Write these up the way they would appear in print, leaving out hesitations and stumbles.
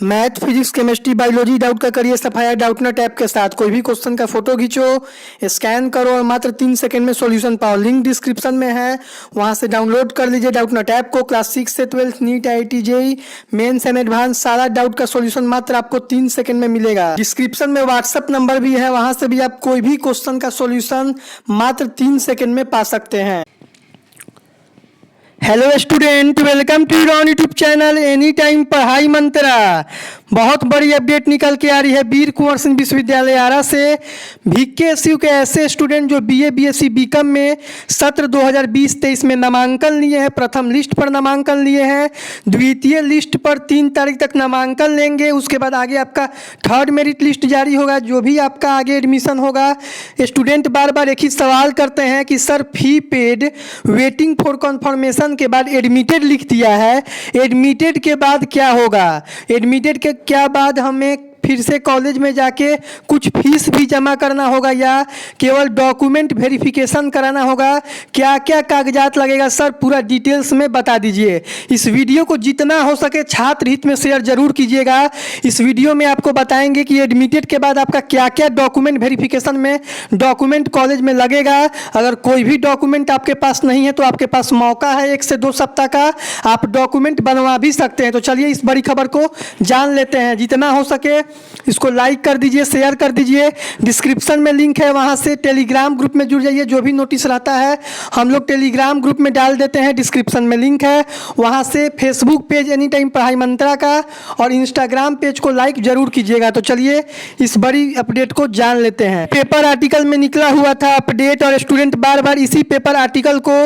Math, physics, chemistry, biology doubt का करिए सफाया डाउटनेट ऐप के साथ। कोई भी क्वेश्चन का फोटो खींचो, स्कैन करो और मात्र 3 सेकंड में सॉल्यूशन पाओ। लिंक डिस्क्रिप्शन में है, वहां से डाउनलोड कर लीजिए डाउटनेट ऐप को। क्लास 6 से 12 NEET, IIT, JEE mains and advance सारा डाउट का सॉल्यूशन मात्र आपको 3 सेकंड में मिलेगा। डिस्क्रिप्शन में व्हाट्सएप नंबर भी है, वहां से भी आप कोई भी क्वेश्चन का सॉल्यूशन मात्र 3 सेकंड में पा सकते हैं। Hello student, welcome to your YouTube channel any time Padhai Mantra. बहुत बड़ी अपडेट निकल के आ रही है वीर कुंवर सिंह विश्वविद्यालय आरा से। VKSU के ऐसे स्टूडेंट जो BA, BSc, BCom में सत्र 2020-23 में नामांकन लिए हैं, प्रथम लिस्ट पर नामांकन लिए हैं, द्वितीय लिस्ट पर 3 तारीख तक नामांकन लेंगे। उसके बाद आगे आपका थर्ड मेरिट लिस्ट जारी होगा। जो भी आपका आगे एडमिशन होगा, स्टूडेंट बार बार एक ही सवाल करते हैं कि sir fee paid, waiting for conformation के बाद एडमिटेड लिख दिया है, एडमिटेड के बाद क्या होगा? एडमिटेड के क्या बाद हमें फिर से कॉलेज में जाके कुछ फीस भी जमा करना होगा या केवल डॉक्यूमेंट वेरिफिकेशन कराना होगा? क्या क्या कागजात लगेगा सर, पूरा डिटेल्स में बता दीजिए। इस वीडियो को जितना हो सके छात्र हित में शेयर जरूर कीजिएगा। इस वीडियो में आपको बताएंगे कि एडमिटेड के बाद आपका क्या क्या डॉक्यूमेंट वेरिफिकेशन में डॉक्यूमेंट कॉलेज में लगेगा। अगर कोई भी डॉक्यूमेंट आपके पास नहीं है तो आपके पास मौका है 1 से 2 सप्ताह का, आप डॉक्यूमेंट बनवा भी सकते हैं। तो चलिए इस बड़ी खबर को जान लेते हैं। जितना हो सके इसको लाइक कर दीजिए, शेयर कर दीजिए। डिस्क्रिप्शन में लिंक है, वहां से टेलीग्राम ग्रुप में जुड़ जाइए। जो भी नोटिस रहता है हम लोग टेलीग्राम ग्रुप में डाल देते हैं। डिस्क्रिप्शन में लिंक है, वहां से Facebook page any time Padhai मंत्रा का और इंस्टाग्राम पेज को लाइक जरूर कीजिएगा। तो चलिए इस बड़ी अपडेट को जान लेते हैं। पेपर आर्टिकल में निकला हुआ था अपडेट और स्टूडेंट बार बार इसी पेपर आर्टिकल को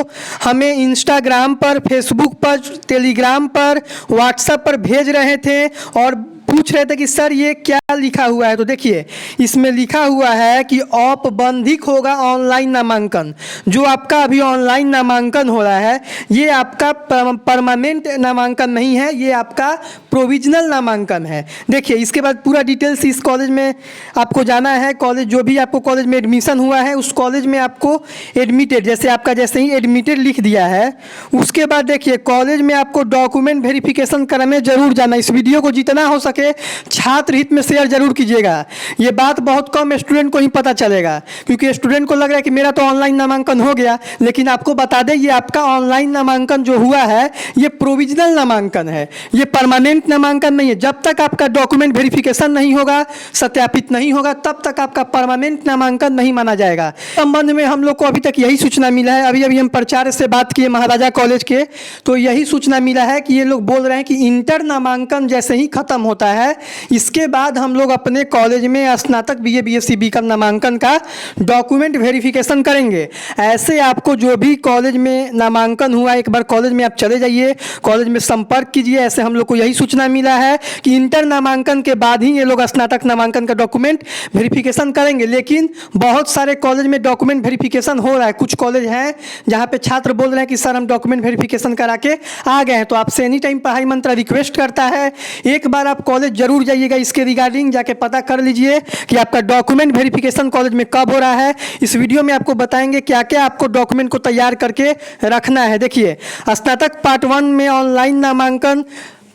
हमें इंस्टाग्राम पर, फेसबुक पर, टेलीग्राम पर, व्हाट्सएप पर भेज रहे थे और पूछ रहे थे कि सर ये क्या लिखा हुआ है। तो देखिए इसमें लिखा हुआ है कि औपबंधिक होगा ऑनलाइन नामांकन। जो आपका अभी ऑनलाइन नामांकन हो रहा है ये आपका परमानेंट नामांकन नहीं है, ये आपका प्रोविजनल नामांकन है। देखिए इसके बाद पूरा डिटेल्स इस कॉलेज में आपको जाना है। कॉलेज जो भी आपको कॉलेज में एडमिशन हुआ है उस कॉलेज में आपको एडमिटेड, जैसे आपका जैसे ही एडमिटेड लिख दिया है उसके बाद देखिए कॉलेज में आपको डॉक्यूमेंट वेरिफिकेशन कराने जरूर जाना। इस वीडियो को जितना हो सके छात्र हित में शेयर जरूर कीजिएगा। ये बात बहुत कम स्टूडेंट को ही पता चलेगा, क्योंकि स्टूडेंट को लग रहा है कि मेरा तो ऑनलाइन नामांकन हो गया, लेकिन आपको बता दें ये आपका ऑनलाइन नामांकन जो हुआ है ये प्रोविजनल नामांकन है, ये परमानेंट नामांकन नहीं है। जब तक आपका डॉक्यूमेंट वेरिफिकेशन नहीं होगा, सत्यापित नहीं होगा, तब तक आपका परमानेंट नामांकन नहीं माना जाएगा। संबंध में हम लोग को अभी तक यही सूचना मिला है। अभी अभी हम प्राचार्य से बात किए महाराजा कॉलेज के, तो यही सूचना मिला है कि ये लोग बोल रहे हैं कि इंटर नामांकन जैसे ही खत्म होता है इसके बाद हम लोग अपने कॉलेज में स्नातक BA, BSc, BCom नामांकन का डॉक्यूमेंट वेरिफिकेशन करेंगे। ऐसे आपको जो भी कॉलेज में नामांकन हुआ एक बार कॉलेज में आप चले जाइए, कॉलेज में संपर्क कीजिए। ऐसे हम लोग को यही सूचना मिला है कि इंटर नामांकन के बाद ही ये लोग स्नातक नामांकन का डॉक्यूमेंट वेरिफिकेशन करेंगे। लेकिन बहुत सारे कॉलेज में डॉक्यूमेंट वेरिफिकेशन हो रहा है। कुछ कॉलेज हैं जहाँ पे छात्र बोल रहे हैं कि सर हम डॉक्यूमेंट वेरिफिकेशन करा के आ गए हैं। तो आपसे एनी टाइम पढ़ाई मंत्रा रिक्वेस्ट करता है एक बार आप कॉलेज जरूर जाइएगा, इसके रिगार्डिंग जाके पता कर लीजिए कि आपका डॉक्यूमेंट वेरिफिकेशन कॉलेज में कब हो रहा है। इस वीडियो में आपको बताएंगे क्या क्या आपको डॉक्यूमेंट को तैयार करके रखना है। देखिए स्नातक पार्ट 1 में ऑनलाइन नामांकन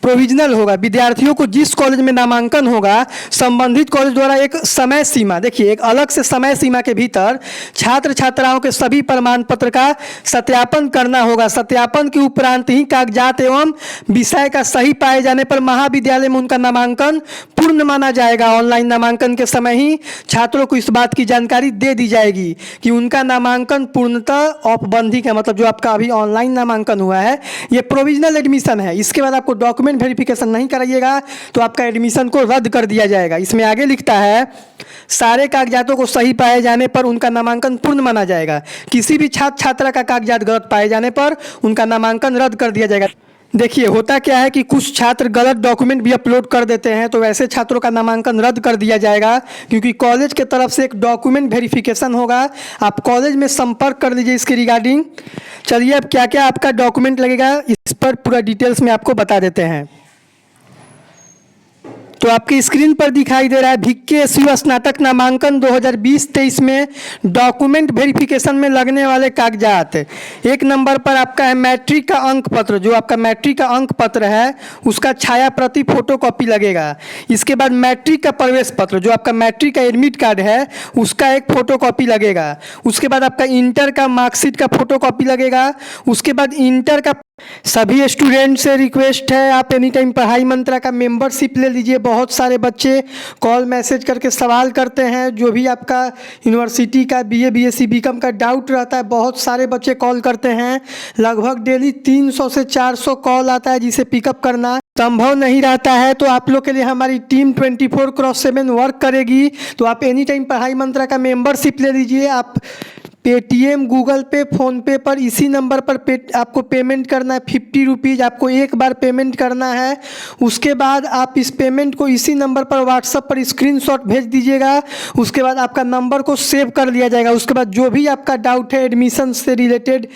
प्रोविजनल होगा। विद्यार्थियों को जिस कॉलेज में नामांकन होगा संबंधित कॉलेज द्वारा एक समय सीमा, देखिए एक अलग से समय सीमा के भीतर छात्र छात्राओं के सभी प्रमाण पत्र का सत्यापन करना होगा। सत्यापन के उपरांत ही कागजात एवं विषय का सही पाए जाने पर महाविद्यालय में उनका नामांकन पूर्ण माना जाएगा। ऑनलाइन नामांकन के समय ही छात्रों को इस बात की जानकारी दे दी जाएगी कि उनका नामांकन पूर्णतः औपबंधिक है, मतलब जो आपका अभी ऑनलाइन नामांकन हुआ है ये प्रोविजनल एडमिशन है। इसके बाद आपको डॉक्यूमेंट वेरिफिकेशन नहीं कराइएगा तो आपका एडमिशन को रद्द कर दिया जाएगा। इसमें आगे लिखता है सारे कागजातों को सही पाए जाने पर उनका नामांकन पूर्ण माना जाएगा। किसी भी छात्र छात्रा का कागजात गलत पाए जाने पर उनका नामांकन रद्द कर दिया जाएगा। देखिए होता क्या है कि कुछ छात्र गलत डॉक्यूमेंट भी अपलोड कर देते हैं, तो वैसे छात्रों का नामांकन रद्द कर दिया जाएगा, क्योंकि कॉलेज के तरफ से एक डॉक्यूमेंट वेरिफिकेशन होगा। आप कॉलेज में संपर्क कर लीजिए इसके रिगार्डिंग। चलिए अब क्या क्या आपका डॉक्यूमेंट लगेगा इस पर पूरा डिटेल्स में आपको बता देते हैं। तो आपकी स्क्रीन पर दिखाई दे रहा है VKSU स्नातक नामांकन 2020-23 में डॉक्यूमेंट वेरिफिकेशन में लगने वाले कागजात। एक नंबर पर आपका है मैट्रिक का अंक पत्र, जो आपका मैट्रिक का अंक पत्र है उसका छाया प्रति फोटो कॉपी लगेगा। इसके बाद मैट्रिक का प्रवेश पत्र, जो आपका मैट्रिक का एडमिट कार्ड है उसका एक फोटो कॉपी लगेगा। उसके बाद आपका इंटर का मार्कशीट का फोटो कॉपी लगेगा। उसके बाद इंटर का सभी स्टूडेंट से रिक्वेस्ट है, आप एनी टाइम पढ़ाई मंत्रा का मेंबरशिप ले लीजिए। बहुत सारे बच्चे कॉल मैसेज करके सवाल करते हैं, जो भी आपका यूनिवर्सिटी का BA BSc BCom का डाउट रहता है, बहुत सारे बच्चे कॉल करते हैं। लगभग डेली 300 से 400 कॉल आता है, जिसे पिकअप करना संभव नहीं रहता है। तो आप लोग के लिए हमारी टीम 24/7 वर्क करेगी। तो आप एनी टाइम पढ़ाई मंत्रा का मेंबरशिप ले लीजिए। आप पेटीएम, गूगल पे, फ़ोनपे पर इसी नंबर पर आपको पेमेंट करना है। 50 रुपीज़ आपको एक बार पेमेंट करना है। उसके बाद आप इस पेमेंट को इसी नंबर पर व्हाट्सएप पर स्क्रीनशॉट भेज दीजिएगा। उसके बाद आपका नंबर को सेव कर लिया जाएगा। उसके बाद जो भी आपका डाउट है एडमिशन से रिलेटेड,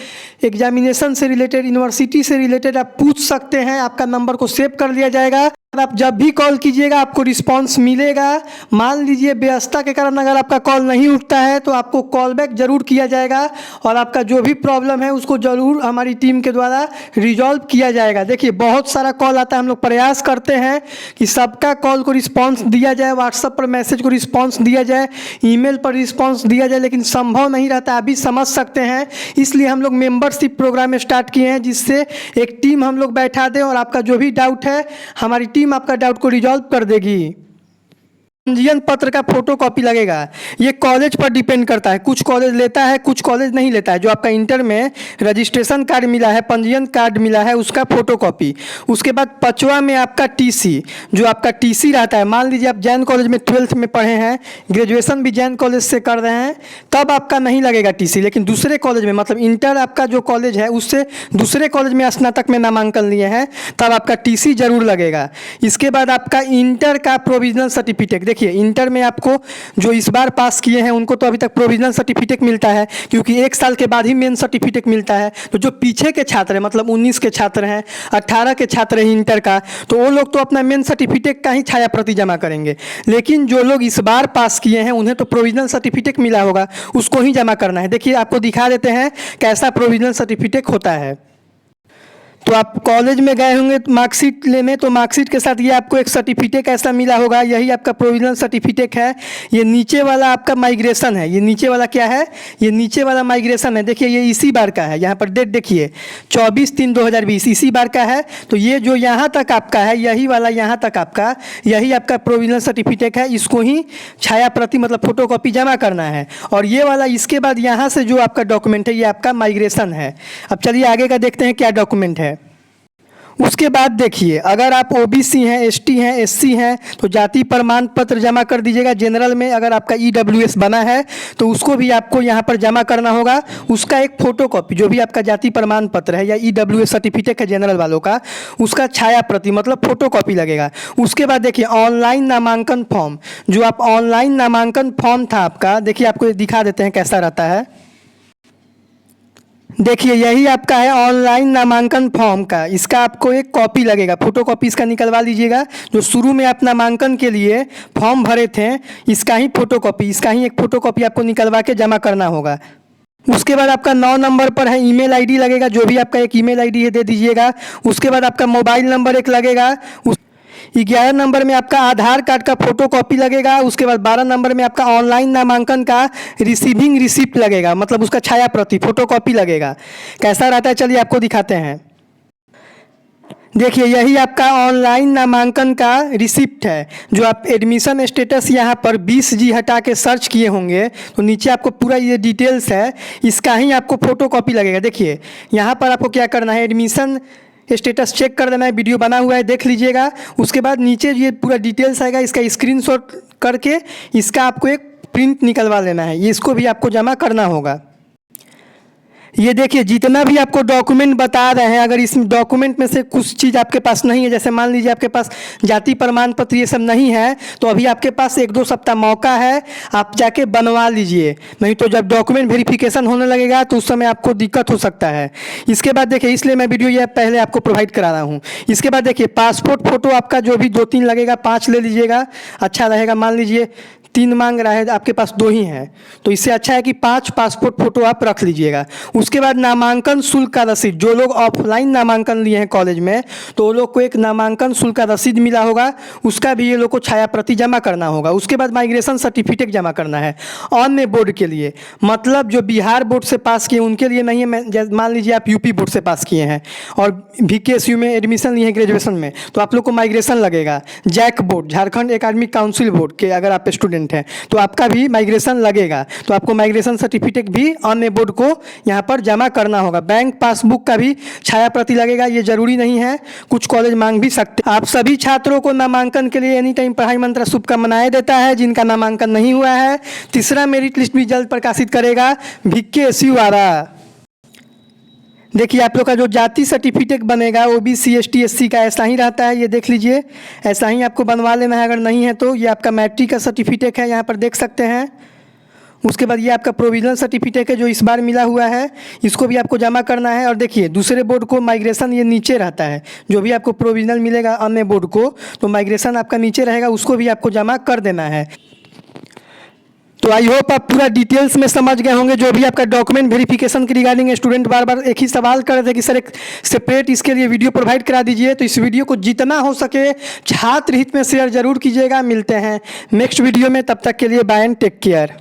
एग्जामिनेशन से रिलेटेड, यूनिवर्सिटी से रिलेटेड, आप पूछ सकते हैं। आपका नंबर को सेव कर लिया जाएगा। आप जब भी कॉल कीजिएगा आपको रिस्पांस मिलेगा। मान लीजिए व्यस्तता के कारण अगर आपका कॉल नहीं उठता है तो आपको कॉल बैक जरूर किया जाएगा और आपका जो भी प्रॉब्लम है उसको ज़रूर हमारी टीम के द्वारा रिजॉल्व किया जाएगा। देखिए बहुत सारा कॉल आता है, हम लोग प्रयास करते हैं कि सबका कॉल को रिस्पांस दिया जाए, व्हाट्सएप पर मैसेज को रिस्पांस दिया जाए, ईमेल पर रिस्पांस दिया जाए, लेकिन संभव नहीं रहता, अभी समझ सकते हैं। इसलिए हम लोग मेंबरशिप प्रोग्राम स्टार्ट किए हैं, जिससे एक टीम हम लोग बैठा दें और आपका जो भी डाउट है हमारी टीम आपका डाउट को रिजॉल्व कर देगी। पंजीयन पत्र का फोटो कॉपी लगेगा। ये कॉलेज पर डिपेंड करता है, कुछ कॉलेज लेता है कुछ कॉलेज नहीं लेता है। जो आपका इंटर में रजिस्ट्रेशन कार्ड मिला है, पंजीयन कार्ड मिला है, उसका फोटो कॉपी। उसके बाद 5वां में आपका TC, जो आपका TC रहता है। मान लीजिए आप जैन कॉलेज में 12th में पढ़े हैं, ग्रेजुएशन भी जैन कॉलेज से कर रहे हैं, तब आपका नहीं लगेगा TC। लेकिन दूसरे कॉलेज में, मतलब इंटर आपका जो कॉलेज है उससे दूसरे कॉलेज में स्नातक में नामांकन लिए हैं, तब आपका TC जरूर लगेगा। इसके बाद आपका इंटर का प्रोविजनल सर्टिफिकेट। देखिए इंटर में आपको जो इस बार पास किए हैं उनको तो अभी तक प्रोविजनल सर्टिफिकेट मिलता है, क्योंकि 1 साल के बाद ही मेन सर्टिफिकेट मिलता है। तो जो पीछे के छात्र हैं, मतलब 19 के छात्र हैं, 18 के छात्र हैं इंटर का, तो वो लोग तो अपना मेन सर्टिफिकेट का ही छाया प्रति जमा करेंगे। लेकिन जो लोग इस बार पास किए हैं उन्हें तो प्रोविजनल सर्टिफिकेट मिला होगा, उसको ही जमा करना है। देखिए आपको दिखा देते हैं कैसा प्रोविजनल सर्टिफिकेट होता है। तो आप कॉलेज में गए होंगे मार्कशीट लेने, तो मार्कशीट के साथ ये आपको एक सर्टिफिकेट ऐसा मिला होगा, यही आपका प्रोविजनल सर्टिफिकेट है। ये नीचे वाला आपका माइग्रेशन है। ये नीचे वाला क्या है? ये नीचे वाला माइग्रेशन है। देखिए ये इसी बार का है, यहाँ पर डेट देखिए 24/3/2020 इसी बार का है। तो ये जो यहाँ तक आपका है, यही वाला यहाँ तक आपका, यही आपका प्रोविजनल सर्टिफिकेट है। इसको ही छाया प्रति मतलब फोटो कॉपी जमा करना है। और ये वाला इसके बाद यहाँ से जो आपका डॉक्यूमेंट है ये आपका माइग्रेशन है। अब चलिए आगे का देखते हैं क्या डॉक्यूमेंट है। उसके बाद देखिए अगर आप OBC हैं, ST हैं, SC हैं तो जाति प्रमाण पत्र जमा कर दीजिएगा। जनरल में अगर आपका EWS बना है तो उसको भी आपको यहाँ पर जमा करना होगा। उसका एक फ़ोटो कॉपी, जो भी आपका जाति प्रमाण पत्र है या EWS सर्टिफिकेट है जनरल वालों का, उसका छाया प्रति मतलब फ़ोटो कॉपी लगेगा। उसके बाद देखिए ऑनलाइन नामांकन फॉर्म, जो आप ऑनलाइन नामांकन फॉर्म था आपका, देखिए आपको दिखा देते हैं कैसा रहता है। देखिए यही आपका है ऑनलाइन नामांकन फॉर्म का, इसका आपको एक कॉपी लगेगा, फोटो कॉपी इसका निकलवा लीजिएगा। जो शुरू में आप नामांकन के लिए फॉर्म भरे थे इसका ही फोटो कॉपी, इसका ही एक फ़ोटो कॉपी आपको निकलवा के जमा करना होगा। उसके बाद आपका 9 नंबर पर है ईमेल आईडी लगेगा, जो भी आपका एक ईमेल आईडी है दे दीजिएगा। उसके बाद आपका मोबाइल नंबर एक लगेगा। 11 नंबर में आपका आधार कार्ड का फोटो कॉपी लगेगा। उसके बाद 12 नंबर में आपका ऑनलाइन नामांकन का रिसीविंग रिसिप्ट लगेगा, मतलब उसका छाया प्रति फोटो कॉपी लगेगा। कैसा रहता है चलिए आपको दिखाते हैं। देखिए यही आपका ऑनलाइन नामांकन का रिसिप्ट है। जो आप एडमिशन स्टेटस यहाँ पर 20G हटा के सर्च किए होंगे तो नीचे आपको पूरा ये डिटेल्स है, इसका ही आपको फ़ोटो कॉपी लगेगा। देखिए यहाँ पर आपको क्या करना है, एडमिशन स्टेटस चेक कर देना है, वीडियो बना हुआ है देख लीजिएगा। उसके बाद नीचे ये पूरा डिटेल्स आएगा, इसका स्क्रीनशॉट करके इसका आपको एक प्रिंट निकलवा लेना है, ये इसको भी आपको जमा करना होगा। ये देखिए जितना भी आपको डॉक्यूमेंट बता रहे हैं, अगर इस डॉक्यूमेंट में से कुछ चीज़ आपके पास नहीं है, जैसे मान लीजिए आपके पास जाति प्रमाण पत्र ये सब नहीं है, तो अभी आपके पास 1-2 सप्ताह मौका है, आप जाके बनवा लीजिए। नहीं तो जब डॉक्यूमेंट वेरिफिकेशन होने लगेगा तो उस समय आपको दिक्कत हो सकता है। इसके बाद देखिए, इसलिए मैं वीडियो ये पहले आपको प्रोवाइड करा रहा हूँ। इसके बाद देखिए पासपोर्ट फ़ोटो आपका जो भी 2-3 लगेगा, 5 ले लीजिएगा, अच्छा रहेगा। मान लीजिए 3 मांग रहा है, आपके पास 2 ही हैं, तो इससे अच्छा है कि 5 पासपोर्ट फ़ोटो आप रख लीजिएगा। उसके बाद नामांकन शुल्क का रसीद, जो लोग ऑफलाइन नामांकन लिए हैं कॉलेज में, तो वो लोग को एक नामांकन शुल्क का रसीद मिला होगा, उसका भी ये लोग को छाया प्रति जमा करना होगा। उसके बाद माइग्रेशन सर्टिफिकेट जमा करना है अन्य बोर्ड के लिए, मतलब जो बिहार बोर्ड से पास किए उनके लिए नहीं है। मान लीजिए आप यूपी बोर्ड से पास किए हैं और VKSU में एडमिशन लिए हैं ग्रेजुएशन में, तो आप लोग को माइग्रेशन लगेगा। JAC board, Jharkhand academic council board के अगर आप स्टूडेंट हैं तो आपका भी माइग्रेशन लगेगा, तो आपको माइग्रेशन सर्टिफिकेट भी अन्य बोर्ड को यहाँ पर जमा करना होगा। बैंक पासबुक का भी छाया प्रति लगेगा, ये जरूरी नहीं है, कुछ कॉलेज मांग भी सकते। आप सभी छात्रों को नामांकन के लिए एनी टाइम पढ़ाई मंत्रा शुभकामनाएं देता है। जिनका नामांकन नहीं हुआ है, तीसरा मेरिट लिस्ट भी जल्द प्रकाशित करेगा VKSU द्वारा। देखिए आप लोग का जो जाति सर्टिफिकेट बनेगा OBC ST SC का ऐसा ही रहता है, ये देख लीजिए, ऐसा ही आपको बनवा लेना है। अगर नहीं है तो ये आपका मैट्रिक का सर्टिफिकेट है, यहाँ पर देख सकते हैं। उसके बाद ये आपका प्रोविजनल सर्टिफिकेट है जो इस बार मिला हुआ है, इसको भी आपको जमा करना है। और देखिए दूसरे बोर्ड को माइग्रेशन ये नीचे रहता है, जो भी आपको प्रोविजनल मिलेगा अन्य बोर्ड को, तो माइग्रेशन आपका नीचे रहेगा, उसको भी आपको जमा कर देना है। तो आई होप आप पूरा डिटेल्स में समझ गए होंगे। जो भी आपका डॉक्यूमेंट वेरिफिकेशन के रिगार्डिंग स्टूडेंट बार बार एक ही सवाल कर रहे थे कि सर एक सेपरेट इसके लिए वीडियो प्रोवाइड करा दीजिए, तो इस वीडियो को जितना हो सके छात्र हित में शेयर जरूर कीजिएगा। मिलते हैं नेक्स्ट वीडियो में, तब तक के लिए बाय एंड टेक केयर।